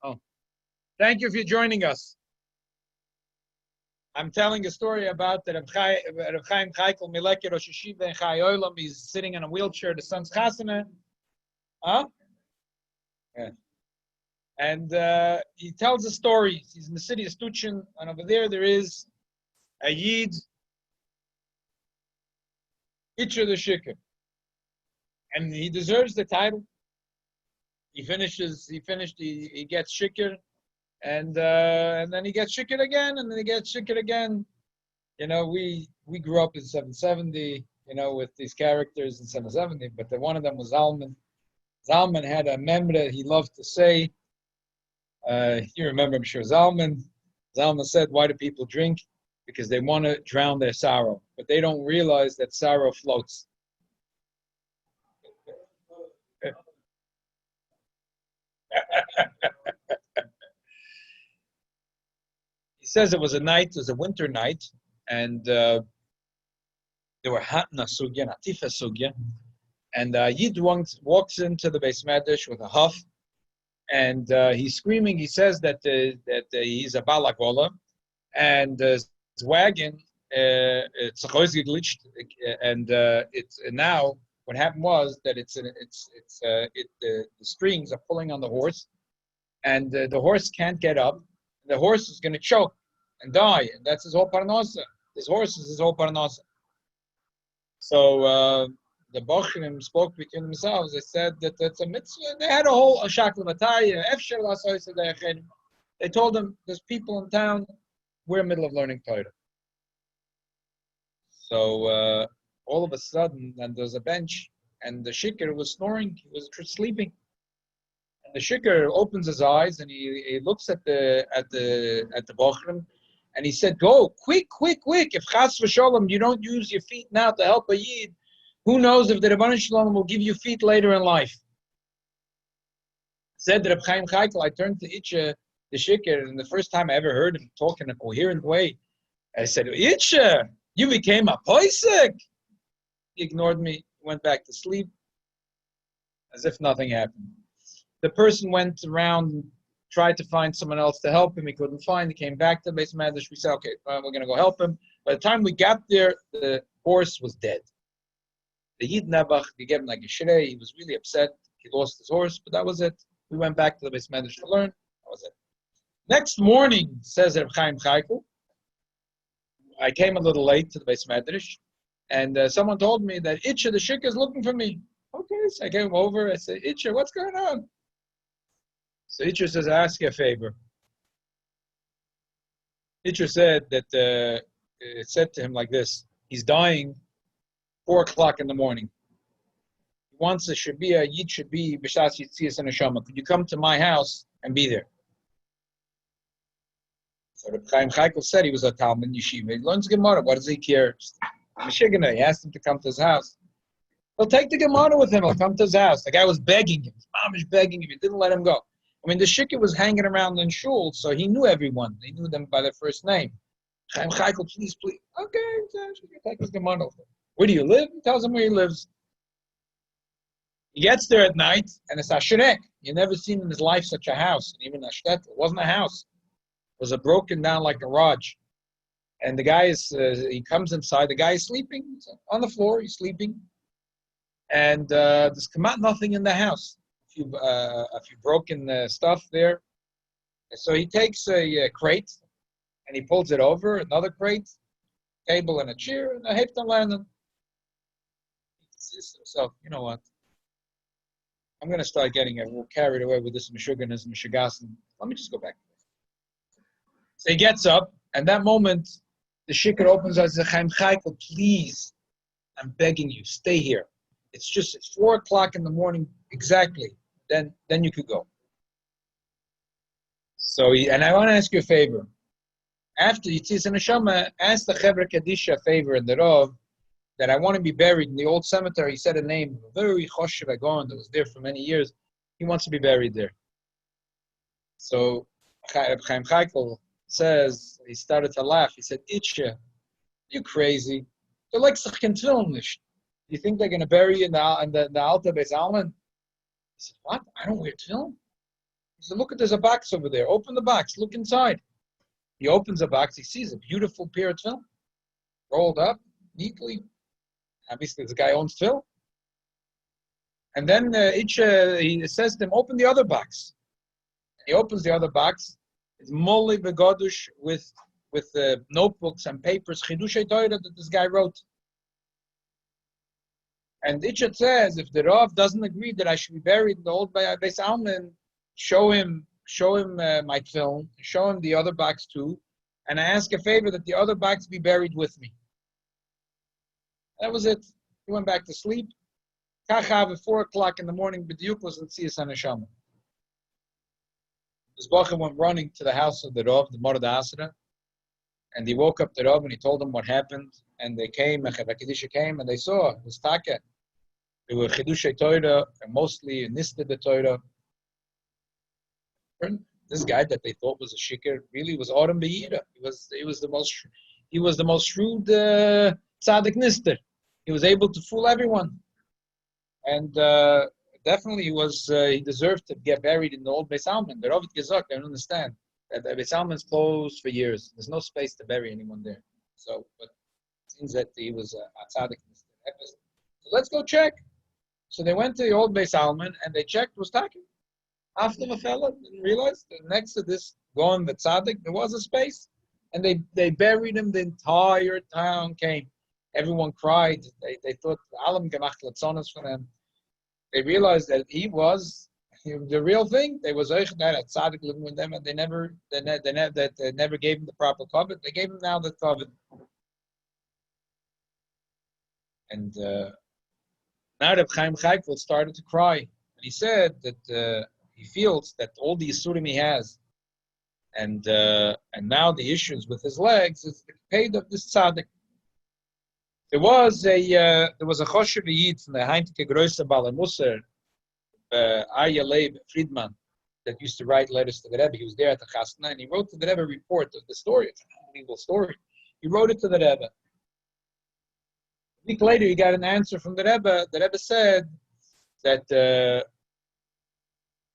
Oh, thank you for joining us. I'm telling a story about the Reb Chaim Chaikel Mileke Rosh Yeshiva in Chai Olam. He's sitting in a wheelchair. The son's chasana. Huh? Yeah. And he tells a story. He's in the city of Stuchin, and over there is a Yid, Itcher the Shikr. And he deserves the title. He gets Shikr, and then he gets Shikr again, and then he gets Shikr again. You know, we grew up in 770, you know, with these characters in 770, but one of them was Zalman. Zalman had a memra he loved to say. You remember, I'm sure, Zalman. Zalman said, why do people drink? Because they want to drown their sorrow, but they don't realize that sorrow floats. He says it was a winter night, and they were hot in a sugya, natifa sugya, and Yid walks into the Beis Medrash with a huff, and he's screaming. He says that he's a balagola, and his wagon it's glitched, and it's now what happened was that the strings are pulling on the horse, and the horse can't get up. The horse is going to choke and die, and that's his whole parnasa. His horse is his whole parnasa. So the Bochrim spoke between themselves. They said that that's a mitzvah. They had a whole shaklataya. They told them, there's people in town, we're in the middle of learning Torah. So all of a sudden, and there's a bench, and the shikr was snoring. He was sleeping. And the shikr opens his eyes, and he looks at the bochrim, and he said, "Go quick! If chas v'sholom you don't use your feet now to help a yid, who knows if the Rebbeinu Shalom will give you feet later in life?" Said Reb Chaim Chaikel, I turned to Itcha, the shikr, and the first time I ever heard him talk in a coherent way, I said, "Itcha, you became a poisek." He ignored me, went back to sleep, as if nothing happened. The person went around and tried to find someone else to help him. He couldn't find. He came back to the Beis Medrash. We said, okay, we're going to go help him. By the time we got there, the horse was dead. The Yid Nebuch, he gave him like a shrei. He was really upset. He lost his horse, but that was it. We went back to the Beis Medrash to learn. That was it. Next morning, says Reb Chaim Chaikel, I came a little late to the Beis Medrash, and someone told me that Itcha, the shikr, is looking for me. Okay, so I came over. I said, Itcha, what's going on? So Itcha says, I ask you a favor. Itcha said that it said to him like this: he's dying 4 o'clock in the morning. He wants a Shabia, Yid should be B'shas Yitzias and Neshama. Could you come to my house and be there? So Reb Chaim Chaikel said he was a Talmud Yeshiva. He learns Gemara. What does he care? He asked him to come to his house. He'll take the Gemara with him. He'll come to his house. The guy was begging him. His mom was begging him. He didn't let him go. I mean, the shikr was hanging around in shul, so he knew everyone. He knew them by their first name. Chaim Chaikel, please. Okay, take his Gemara. Where do you live? He tells him where he lives. He gets there at night, and it's a shrek. You've never seen in his life such a house, even a shtetl. It wasn't a house. It was a broken down like garage. And the guy he comes inside, the guy is sleeping. He's on the floor, he's sleeping. And there's come out nothing in the house. A few broken stuff there. And so he takes a crate, and he pulls it over, another crate, table and a chair, and a heftan landen. He says to himself, you know what? I'm going to start getting carried away with this Meshuganas and Meshugasan. Let me just go back. So he gets up, and that moment, the shikr opens and says, Chaim Chaikel, please, I'm begging you, stay here. It's 4 o'clock in the morning exactly. Then you could go. So, and I want to ask you a favor. After Yitzis and Neshama, ask the Chevra Kadisha a favor in the Rav that I want to be buried in the old cemetery. He said a name, very Choshev Agon, that was there for many years. He wants to be buried there. So Chaim Chaikel says, he started to laugh. He said, Itcha, you crazy. They're like Sachkin Tvilnish. You think they're going to bury you in the Alta Beis Alman? He said, what? I don't wear tefillin. He said, look, there's a box over there. Open the box. Look inside. He opens the box. He sees a beautiful period film, rolled up neatly. Obviously, the guy owns film. And then he says to him, open the other box. He opens the other box. It's molly begodush with notebooks and papers, Chidushay Torah that this guy wrote. And Itchet says, if the Rav doesn't agree that I should be buried in the old Beis Alman, show him my film, show him the other box too, and I ask a favor that the other box be buried with me. That was it. He went back to sleep. Kachav at 4 o'clock in the morning, B'diuk was in Tziyas HaNeshama. This Bacha went running to the house of the Rav, the Mordeh Asra, and he woke up the Rav and he told them what happened. And they came, Kedisha came, and they saw it was Taka. They were Chidushay Torah, and mostly Nisted the Torah. This guy that they thought was a shikar really was Aram Be'ira. He was the most shrewd tzaddik nister. He was able to fool everyone, and definitely he deserved to get buried in the old Beis Alman. The Rav Gezak, I don't understand that Beis Alman's closed for years. There's no space to bury anyone there. So, but it seems that he was a tzaddik nister. So let's go check. So they went to the old Beis Alman and they checked was Taki. After the fella didn't realize that next to this Gaon the tzaddik there was a space, and they buried him. The entire town came. Everyone cried. They thought Alam gemacht latzonos for them. They realized that he was the real thing. They was that tzaddik living with them, and they never gave him the proper covet. They gave him now the covet. And now Reb Chaim Chaifel started to cry, and he said that he feels that all the yisurim he has, and now the issues with his legs is the paid of this tzaddik. There was a choshev yid from the Heintige Größe Bala Musser, Arya Leib Friedman, that used to write letters to the Rebbe. He was there at the Chasna, and he wrote to the Rebbe a report of the story. It's an unbelievable story. He wrote it to the Rebbe. A week later, he got an answer from the Rebbe. The Rebbe said that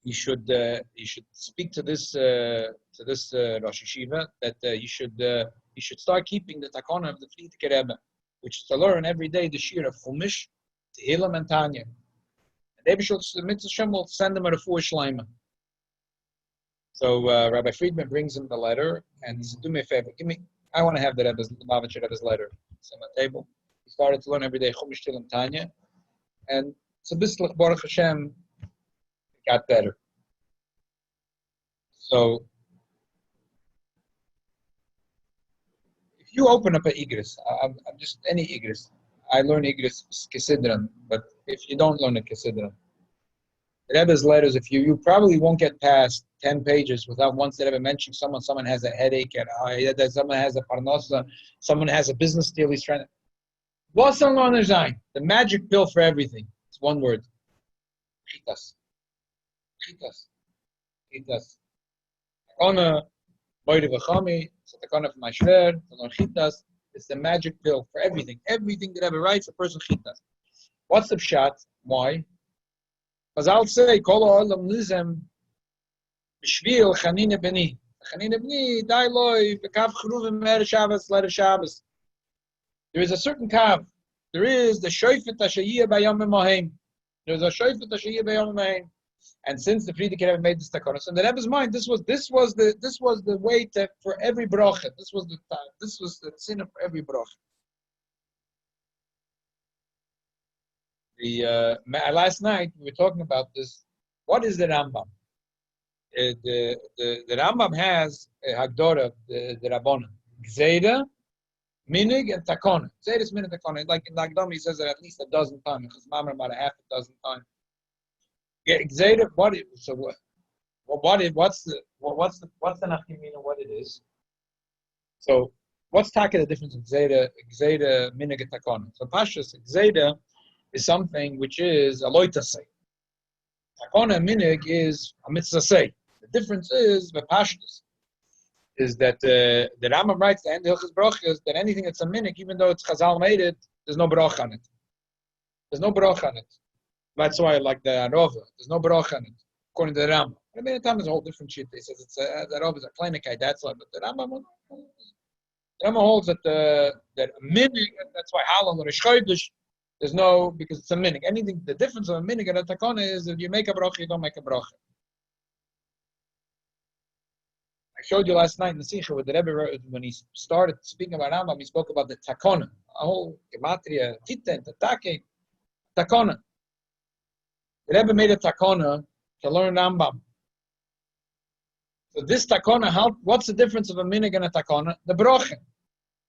he should speak to this Rosh Yeshiva that he should start keeping the takana of the Friedike Rebbe, which is to learn every day the shir of Chumash, Tehillim, and Tanya. And Rebbe should will send him a refuah shleima. So Rabbi Friedman brings him the letter, and he said, "Do me a favor, I want to have the Lubavitcher Rebbe's letter." It's on the table. He started to learn every day Chumash, Tehillim, Tanya, and so Bislach Baruch Hashem got better. So if you open up an Igris, I'm just any Igris. I learn Igris Kesidran, but if you don't learn a Kesidran, the Rebbe's letters, if you probably won't get past 10 pages without once the Rebbe mentioning someone has a headache, and someone has a parnosa, someone has a business deal he's trying to. What's on the magic pill for everything? It's one word. Chitas. Chitas. Takana, boyde v'chami, so takana for my shver, to learn chitas. It's the magic pill for everything. Everything that ever writes, a person chitas. What's the pshat? Why? Because I'll say, kol ha'olam nizem, b'shvil chanine b'ni. Chanine b'ni, dai loi, v'kav chruvim mer Shabbos, letter Shabbos. There is a certain kav. There is the shoifet ha'shayiyah b'yom ha'mohem. There's a shoifet ha'shayiyah b'yom ha'mohem. And since the Friedike Rebbe made this takana, so in the Rebbe's mind, this was the way for every bracha. This was the time. This was the sin for every bracha. Last night we were talking about this. What is the Rambam? The Rambam has a Hagdorah, the Rabbanon, Gzeira, Minig, and Takana. Gzeira is Minig, Takana. Like in Hagdorah, he says it at least a dozen times. Because Mamre about a half a dozen times. What's the nafkamina? What it is? So what's the difference of Gzeira, Minig, and Takana? So Pashas Gzeira is something which is a loitasei. Takana and Minig is a mitzvah. The difference is the Pashas is that the Rambam writes the end of Hilchos Brachos that anything that's a Minig, even though it's Chazal made it, there's no brach on it. There's no brach on it. That's why I like the Arova. There's no brach on it, according to the Rambam. I mean, the time is a whole different shit. They says it's that always a kleinigkeit. That's like, but the Rambam holds that that a minig. That's why halal or a shchodesh. There's no, because it's a minig. Anything. The difference of a minig and a takana is if you make a bracha, you don't make a bracha. I showed you last night in the Sikha what the Rebbe wrote when he started speaking about Rambam. He spoke about the takana, a whole gematria, titen, tatake, takana. The Rebbe made a takana to learn Rambam. So this takana, what's the difference of a minig and a takana? The bracha.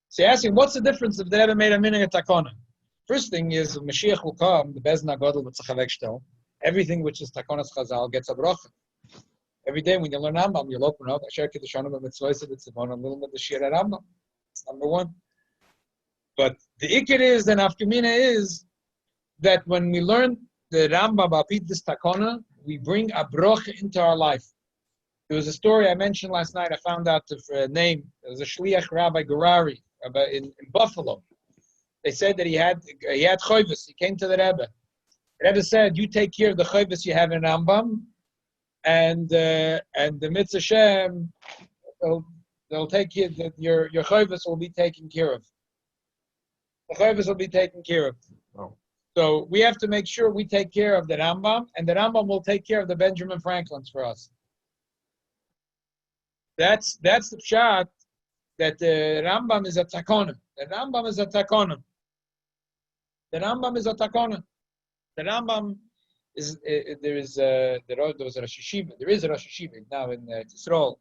So you're asking, what's the difference if the Rebbe made a minig and a takana? First thing is, Mashiach will come, the Bezna Godel with Zachavek everything which is takonas chazal gets a bracha. Every day when you learn Rambam, you'll open up, Asher Kiddushanu B'Mitzvos B'Tzivon, a little bit of Shir Rambam. That's number one. But the ikir is, the nafkamina is, that when we learn the Rambam B'Apit this takana, we bring a bracha into our life. There was a story I mentioned last night. I found out the name. There was a shliach Rabbi Gurari in Buffalo. They said that he had choivus. He came to the Rebbe. The Rebbe said, "You take care of the choivus you have in Rambam, and the mitzvah Shem, they'll take care that your choivus will be taken care of. The choivus will be taken care of. Oh. So we have to make sure we take care of the Rambam, and the Rambam will take care of the Benjamin Franklins for us. That's the pshat that the Rambam is a takona. The Rambam is a takona. The Rambam is a takona. The Rambam is there was a Rosh Yeshiva. There is a Rosh Yeshiva now in Yisrael,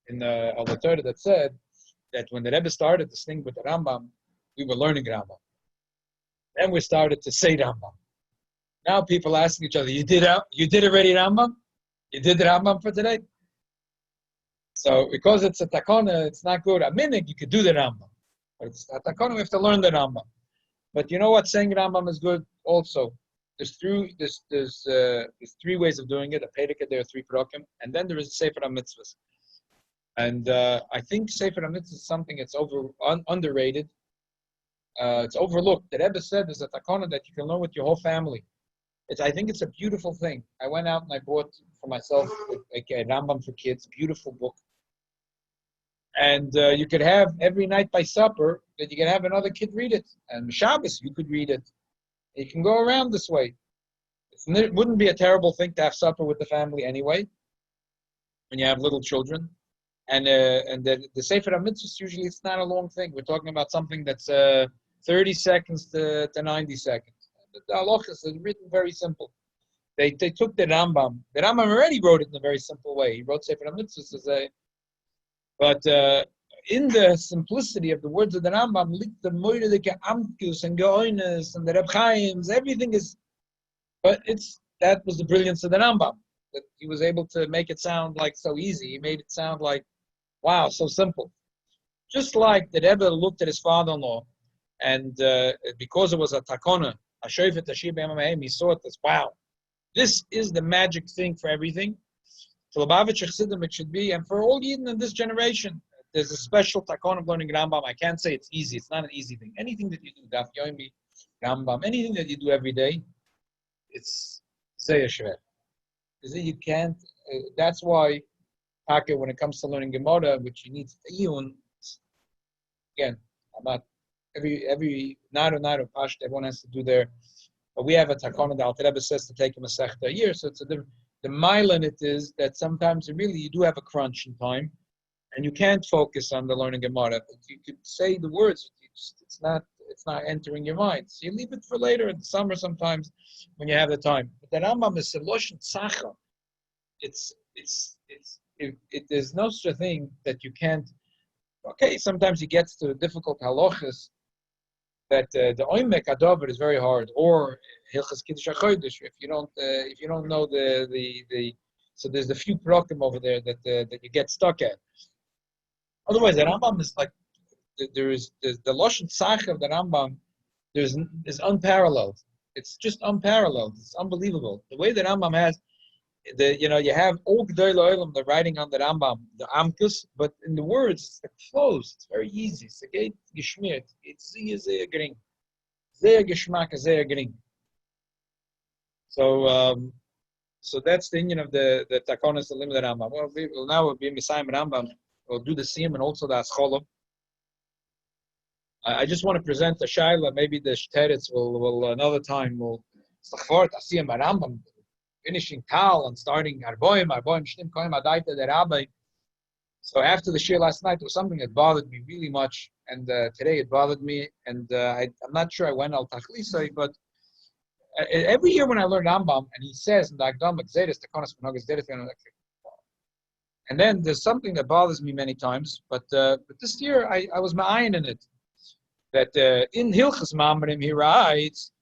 in Al Torah, that said that when the Rebbe started this thing with the Rambam, we were learning Rambam. Then we started to say Rambam. Now people asking each other, you did already Rambam? You did the Rambam for today? So because it's a takona, it's not good. A minig, you could do the Rambam. But it's a takona, we have to learn the Rambam. But you know what? Saying Rambam is good also. There's three ways of doing it. A Perika, there are 3 prokim, and then there is Sefer HaMitzvahs. And I think Sefer HaMitzvahs is something that's underrated. It's overlooked. The Rebbe said there's a takana that you can learn with your whole family. I think it's a beautiful thing. I went out and I bought for myself a Rambam for kids, beautiful book. And you could have every night by supper that you can have another kid read it. And Shabbos, you could read it. You can go around this way. It wouldn't be a terrible thing to have supper with the family anyway, when you have little children. And the Sefer HaMitzvahs, usually it's not a long thing. We're talking about something that's 30 seconds to 90 seconds. The halachas is written very simple. They took the Rambam. The Rambam already wrote it in a very simple way. He wrote Sefer HaMitzvahs but in the simplicity of the words of the Rambam, the Moiridike Amkus and Geoines and the Reb Chaims, everything is. But that was the brilliance of the Rambam, that he was able to make it sound like so easy. He made it sound like, wow, so simple. Just like the Rebbe looked at his father-in-law, and because it was a takona, a shofet tashir b'yamam, he saw it as, wow, this is the magic thing for everything. For Lubavitch Chassidim, it should be, and for all Yidden in this generation, there's a special takon of learning Rambam. I can't say it's easy. It's not an easy thing. Anything that you do, Daf Yomi, Rambam, anything that you do every day, it's Zeh Shver. You can't. That's why, when it comes to learning Gemara, which you need Iyun, again, I'm not every Naru Pashto, everyone has to do their. But we have a takon. The Alter Rebbe says to take him a sechta a year, so it's a different. The mile in it is that sometimes you do have a crunch in time, and you can't focus on the learning Gemara. But you could say the words, it's not entering your mind. So you leave it for later in the summer sometimes when you have the time. But the Rambam is a loshen tzacha. There's no such thing that you can't. Okay, sometimes he gets to difficult halachas that the oimek adover is very hard, or hilchas kiddush hachodesh. If you don't know the so there's a few prokim over there that you get stuck at. Otherwise, the Rambam is like there's the loshen tzach of the Rambam is unparalleled. It's just unparalleled. It's unbelievable. The way the Rambam has you have all G'dai L'Olam, the writing on the Rambam, the Amkus, but in the words, it's closed. It's very easy. It's a gate geschmiert. It's sehr gering. Sehr Geschmack, sehr gering. So So that's the union of the Takonis, the limit Rambam. Well, we'll be Messiah Rambam. We'll do the Siyum and also the Ascholem. I just want to present the Shaila. Maybe the Shteretz will another time. We'll Sachfort, Siyum Rambam, finishing Tal and starting Arboim, Shtim Koim Adaita, the Rabbi. So after the Shir last night, there was something that bothered me really much. And today it bothered me. And I'm not sure I went al Tachlisai, but every year when I learn Rambam, and he says in the Agdam, and then there's something that bothers me many times, but this year I was ma'ayin in it, that in Hilchas Mamrim he writes,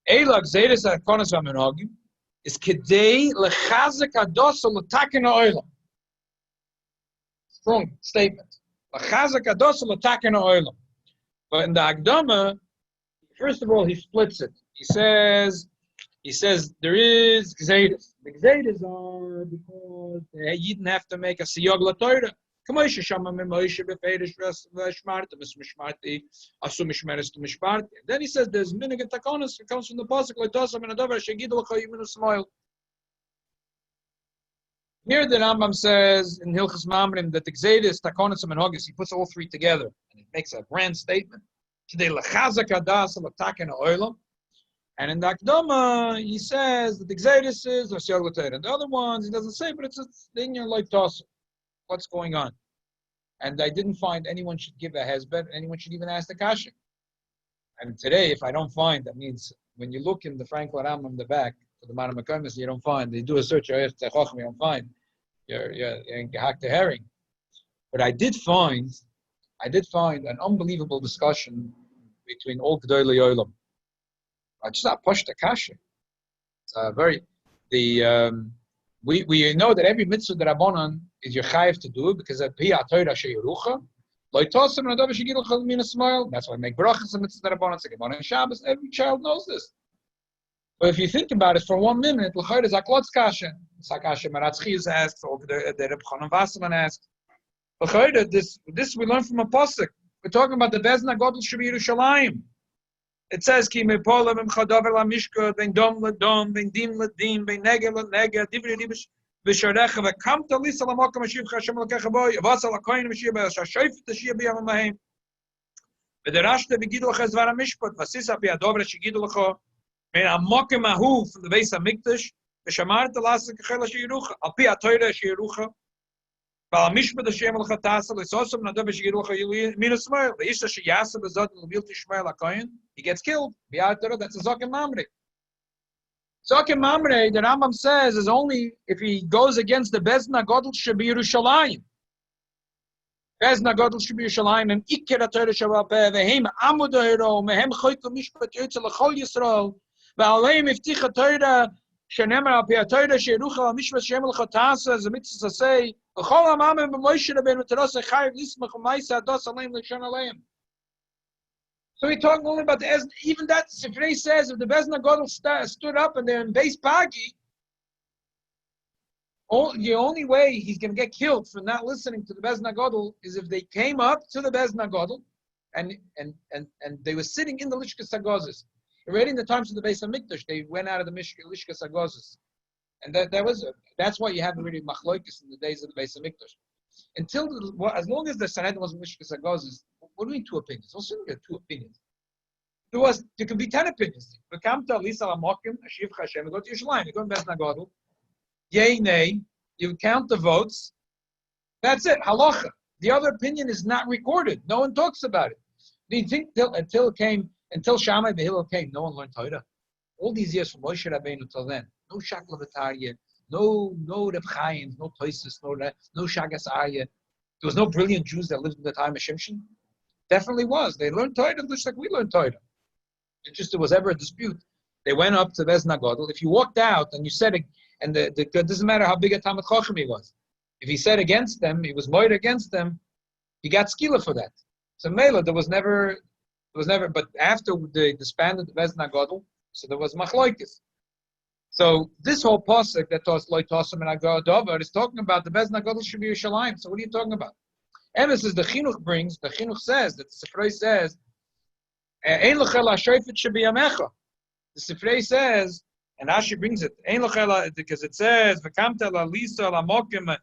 Eila Gzeres HaKonas VaMenhagim is Kedei Lechazek Ados L'Taken HaOilam. Strong statement. Lechazek Ados L'Taken HaOilam. But in the Agdama, first of all, he splits it. He says there is Gzeres. The Gzeres are because you didn't have to make a Siyog LaTorah. Then he says there's minig and takonis. It comes from the pasuk L'Tosam and Adavar Shegidu L'Cha Yimenu Smoil. Here the Rambam says in Hilchas Mamrim that the Gzeres, Takonis, and Hogis, he puts all three together and it makes a grand statement. And in the Akdama, he says that the Gzeres is Rasyal L'Torah. And the other ones, he doesn't say, but it's in your life toss. What's going on? And I didn't find anyone should give a hezbet, anyone should even ask the kasha. And today, if I don't find, that means when you look in the Frank Laram on the back, for the Mara Makamis, you don't find, they do a search, you don't find, you're in Gehak to herring. But I did find an unbelievable discussion between all G'dolei Olam. I just not pushed the kasha. It's we know that every mitzvah that Rabbanan is your chayiv to do because at Piyat Torah sheyerucha, loitosem and adav shegilucha min a smile. That's why I make brachas and mitzvah that Rabbanan say Rabbanan Shabbos. Every child knows this. But if you think about it for 1 minute, l'chayr is aklotz kasha. Sakasha Maratzchius asked, or the Reb Chanan Wasserman asked. L'chayr, this we learn from a pasuk. We're talking about the Bezna Godel Sheb Yerushalayim. It says, Ki mepolam im chadaver la mishkot, ben dom le dom, ben dim le dim, ben negel le negel, divri dibish, v'sharecha, v'kamta lisa la mokam ashiv chashem l'kecha boi, v'asa la koyin mashiv, v'shashayfet ashiv b'yam amahem. V'derashte v'gidu l'cha zvar ha-mishpot, v'sisa b'yadovra shigidu l'cha, ben ha-mokem ahu from the Beis HaMikdash, v'shamar t'lasa k'chel ha-shirucha, al-pi ha-toira ha-shirucha, v'al-mishpot Hashem l'cha-tasa, l'sosam nadav ha-shigidu l'cha min ha-smail, v'isha sheyasa b'zad l'vilti shmail ha-koyin, he gets killed. That's a Zokim Mamre. Zokim Mamre, the Rambam says, is only if he goes against the Bezna Godel Shebi Yerushalayim. Bezna Godel Shebi Yerushalayim, and Iker HaTorah Shabbat Vehem Amud HaHero, Mehem Choyko Mishpat Yotze L'chol Yisrael, Ve'aleim Iftich HaTorah, Shenemar Al Pi HaTorah, Sheyerucha Al Mishpat Shem L'chotasa, as the mitzvah say, L'chol HaMamim B'Moshe Rabbeinu Terosei Chayiv Lismach U'Maisa Ados Aleim L'Shon Aleim. So we're talking only about even that Sifrei says if the Bezna Godel stood up and they're in base Pagi, the only way he's going to get killed for not listening to the Bezna Godel is if they came up to the Bezna Godel and they were sitting in the Lishkas HaGozes. Already in the times of the Beis HaMikdash, they went out of the Lishkas HaGozes. And that's why you have already Machloikis in the days of the Beis HaMikdash. As long as the Sanhedrin was in Lishkas HaGozes, what do we mean 2 opinions? Also, there are 2 opinions. There can be 10 opinions. We come to Lisa Lamokim, Ashiv Hashem, we go to Yerushalayim, you go to Bezna Godel, yay, nay, you count the votes, that's it, halacha. The other opinion is not recorded. No one talks about it. Do you think until Shammai Behillel came, no one learned Torah? All these years from Moshe Rabbeinu till then, no Shakla V'Tarya, no Reb Chaim, no Toisus, no Shagas Arya. There was no brilliant Jews that lived in the time of Shimshon. Definitely was. They learned Torah just like we learned Torah. It's just there was ever a dispute. They went up to Bezna Godel. If you walked out and you said, and it doesn't matter how big a Talmid Chacham he was. If he said against them, he was moed against them, he got skila for that. So Mela, there was never, but after they disbanded the Bezna Godel, so there was Machloikis. So this whole pasuk that talks Loi Tosam and Agadover is talking about the Bezna Godel Shebi Yerushalayim. So what are you talking about? Emes is the Chinuch brings, the Chinuch says, that the Sifrei says, Ein l'chel ha'shoifet shebiyamecha. The Sifrei says, And Rashi brings it, because it says, "V'kamta la lisa la mokim,"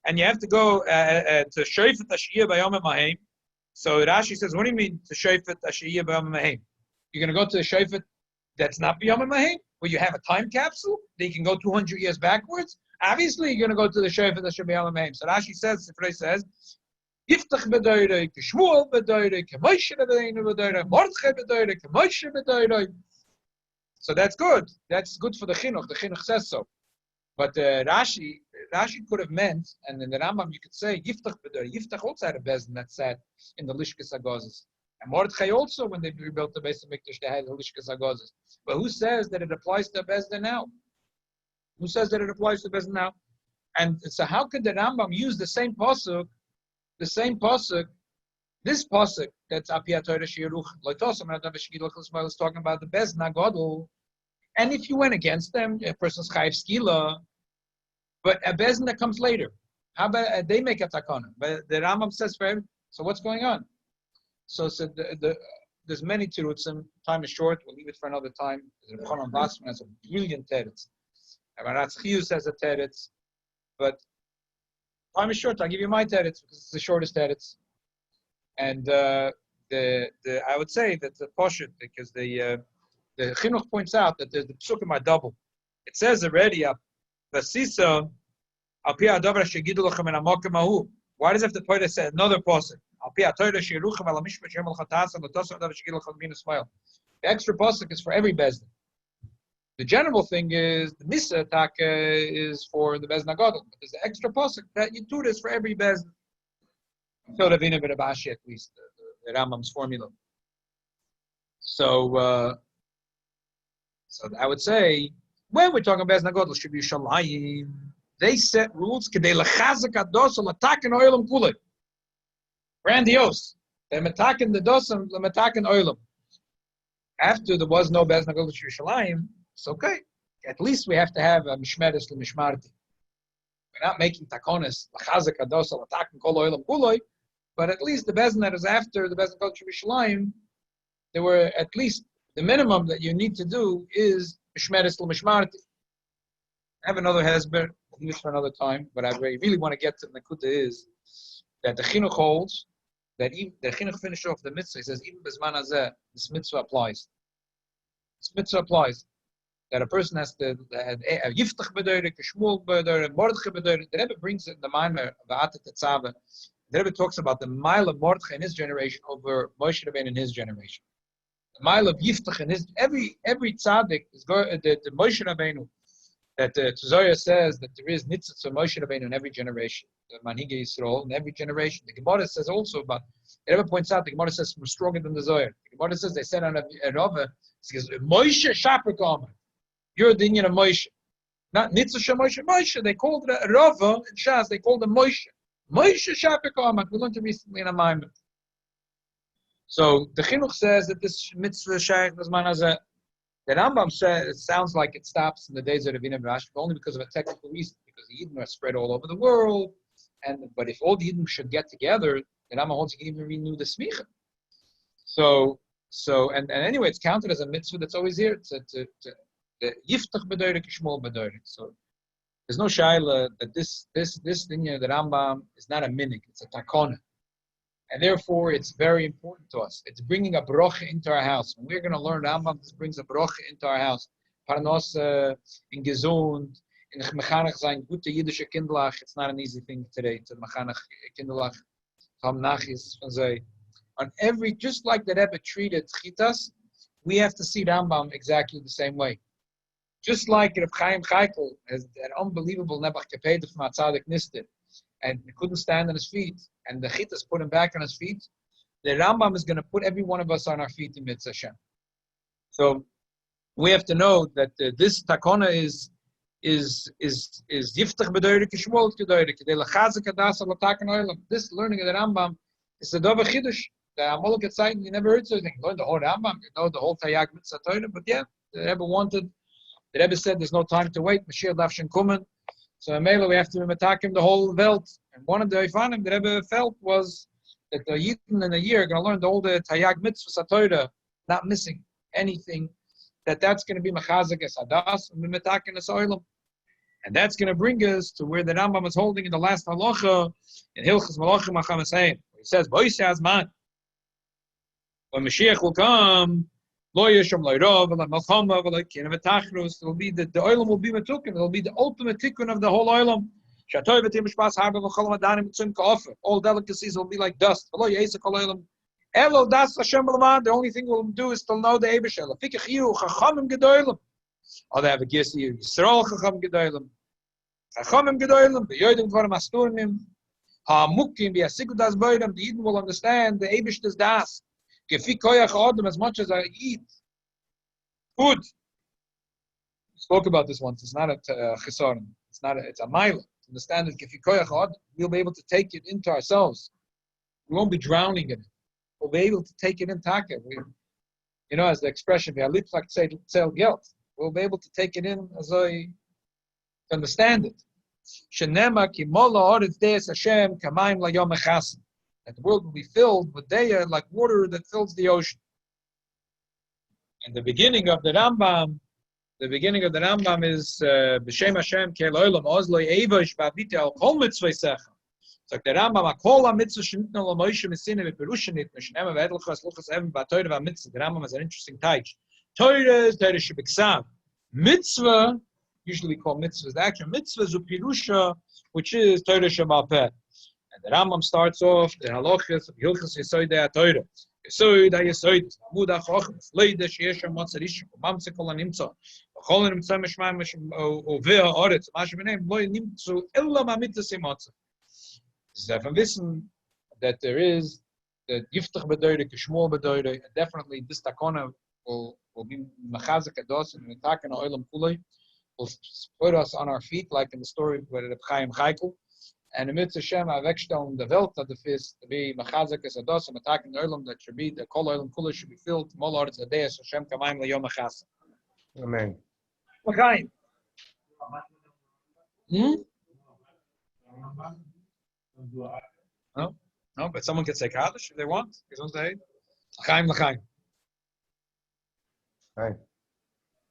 and you have to go to shofet ashiyah b'yom ha'mahem. So Rashi says, what do you mean to shofet ashiyah b'yom ha'mahem? You're going to go to the shofet that's not b'yom ha'mahem, where you have a time capsule that you can go 200 years backwards? Obviously, you're going to go to the shofet ashiyah b'yom ha'mahem. So Rashi says, Sifrei says, Yiftach b'doyrei, k'shmuel b'doyrei, k'moshe b'doyrei, mordechai b'doyrei, k'moshe b'doyrei. So that's good. That's good for the chinuch. The chinuch says so. But Rashi could have meant, and in the Rambam you could say, Yiftach b'doyrei. Yiftach also had a bezin that sat in the Lishkas HaGozes. And Mordechai also, when they rebuilt the Beis HaMikdash, they had the Lishkas HaGozes. But who says that it applies to Bezdin now? Who says that it applies to Bezdin now? And so how could the Rambam use the same pasuk, this pasuk that's Apiyat Torah Shiruch, is talking about the Bezdin HaGodol. And if you went against them, a person's chayiv skila, but a Bezdin that comes later, how about they make a takana? But the Rambam says for him, so what's going on? So there's many tirutzim. Time is short. We'll leave it for another time. Yochanan has a brilliant teretz. Avaratz Chiyus has a teretz. But time is short. I'll give you my teretz because it's the shortest teretz. And I would say that the poshut, because the chinuch points out that the psukim are double. It says already, "Vasisa al pi hadavar shegidu lachem en hamokim hahu." Why does it have to point say another pasuk? The extra pasuk is for every bezdin. The general thing is the misa taka is for the bezdin hagadol. But there's an extra pasuk that you do this for every bezdin. So the Vina B'Rabashi, at least the Rambam's formula. So I would say when we're talking bezdin hagadol, should be shalayim. They set rules. Kedei lechazek hados l'taken oilam kulei. Grandiose. They're metakin the dosam, the metakin oilam. After there was no bezdin hagadol Yerushalayim, it's okay. At least we have to have a mishmeres l'mishmarti. We're not making takonis l'chazek hados l'taken kol oilam kulei, but at least the bezdin that is after the bezdin hagadol Yerushalayim, there were at least the minimum that you need to do is mishmeres l'mishmarti. I have another hesber. Leave it for another time, but I really want to get to the Nakuta is that the chinuch holds that even the chinuch finish off the mitzvah. He says even bezman hazeh, this mitzvah applies. This mitzvah applies that a person has to yiftach b'doyrei, k'shmuel b'doyrei, mordechai b'doyrei. The Rebbe brings it in the Maimer v'atet tetzaveh. The Rebbe talks about the mile of Mordechai in his generation over Moshe Rabbeinu in his generation. The mile of yiftach in his every tzaddik is the Moshe Rabbeinu. That the Zohar says that there is nitzitz of Moshe Rabbeinu in every generation, the Manhige Yisrael in every generation. The Gemara says also about, it ever points out, the Gemara says we're stronger than the Zohar. The Gemara says they said on a Rava, it says, Moshe Shaprik Omer. You're the Indian of Moshe. Not nitzitz of Moshe. Moshe, they called it a Rava in Shas, they called him Moshe. Moshe Shaprik Omer. We learned it recently in a Maimer. So the Chinuch says that this mitzvah shaykh was man as a the Rambam says it sounds like it stops in the days of the Vina B'Rabashi, only because of a technical reason, because the Yidden are spread all over the world. But if all the Yidden should get together, the Rambam holds you can even renew the smicha. So anyway, it's counted as a mitzvah that's always here. It's the yiftach b'doyrei k'shmuel b'doyrei. So there's no shaila that this thing here, the Rambam is not a minik; it's a takona. And therefore, it's very important to us. It's bringing a brocha into our house. When we're going to learn Rambam, this brings a brocha into our house. Parnosa, in gesund, in mechanech sein, gute Yiddische Kindlach. It's not an easy thing today to mechanech Kindlach. Hamnachis, on every, just like the Rebbe treated chitas, we have to see Rambam exactly the same way. Just like Reb Chaim Chaikel has an unbelievable Nebuch Kepeda from Atzadik Nisted, and he couldn't stand on his feet, and the chitas put him back on his feet. The Rambam is going to put every one of us on our feet in Mitzvah Hashem. So we have to know that this takona is yiftach b'doyrei k'shmuel b'doyrei k'dei l'chazek hadas l'taken oilam. This learning of the Rambam is a dova chidush. The Amalek Tzayim, you never heard such a thing. You learn the whole Rambam, you know the whole Tayag Mitzvah Torah, but yeah, the Rebbe said there's no time to wait. Mashiach Davshin Kumen. So in Mela we have to attack him the whole Welt. And one of the Ifanim the Rebbe felt was that the Yidden in a year are going to learn the whole Tayag Mitzvah Torah, not missing anything. that's going to be Machazek es Hadas and Metaken es Oilam. And that's going to bring us to where the Rambam is holding in the last halacha in Hilchas Malachim HaChamesein. He says, Boise Azman. When Mashiach will come, Lo Yesham Lo Rov, Lo Malchama, Lo Kina V'Tachrus, it will be the Oilam will be Metukin. It will be the ultimate tikkun of the whole Oilam. Shatoy V'Tim Mishpas Harambam V'Cholam Adanim Tzum Ka'ofer. All delicacies will be like dust. Lo Yesek Kol Oilam. Elo Das Hashem B'Laman. The only thing we'll do is to know the Eibishel. Fikach Yiru Chachamim Gedoylam. Or they have a Gisi Yisrael Chacham Gedoylam. Chachamim Gedoylam. The Yodim Dvarim Asturnim. Ha'amukim V'Yasiku Das Boydam. The Eden will understand the Eibishter's Das. Gefi Koyach Adam, as much as I eat food. We spoke about this once. It's not a Chesaron. It's a Mila. Understand that Gefi Koyach Adam, we'll be able to take it into ourselves. We won't be drowning in it. We'll be able to take it in Taka. As the expression, we'll be able to take it in as I understand it. That the world will be filled with deya like water that fills the ocean. And the beginning of the Rambam is B'Shem Hashem Ke'Elolam Ozloi Eivosh V'Avita Al Kol Mitzvaysecha. So the Rambam Akol HaMitzvah Shenitna Lo Moshe Messina V'Perusha Nitna Shenema V'Edluchas Luchas Even B'Torah V'Mitzvah. The Rambam has an interesting taich. Torah is Torah Shebiksav. Mitzvah, usually called mitzvahs. The actual mitzvah is Upirusha, which is Torah Shemalpeh. And the Rambam starts off the halachas of Hilchas Yesod HaTorah. Yesod HaYesod, Amud HaChochmas, Leida Sheyesha Motzarishim, Mamse Kol HaNimtzah, V'chol HaNimtzah Meshmam Oveh HaOretz, Masha B'neim, Lo Nimtzu Illa Mamitzah Motzah. From wissen that there is the Yiftach B'Doire, Kishmol B'Doire, and definitely this takona will be Machazek Ados and Mitaken HaOlam Kulei, will put us on our feet, like in the story with Reb Chaim Chaikel. And the mitzvah Shem Avekstone the Welt of the fist to be Machazek as Ados and attacking the Olam that should be the Kol Olam Kula should be filled. Molard is a day as Hashem Kamayim LeYom Achasa. Amen. L'chaim. No, but someone can say Kaddish if they want. L'chaim, l'chaim. Right.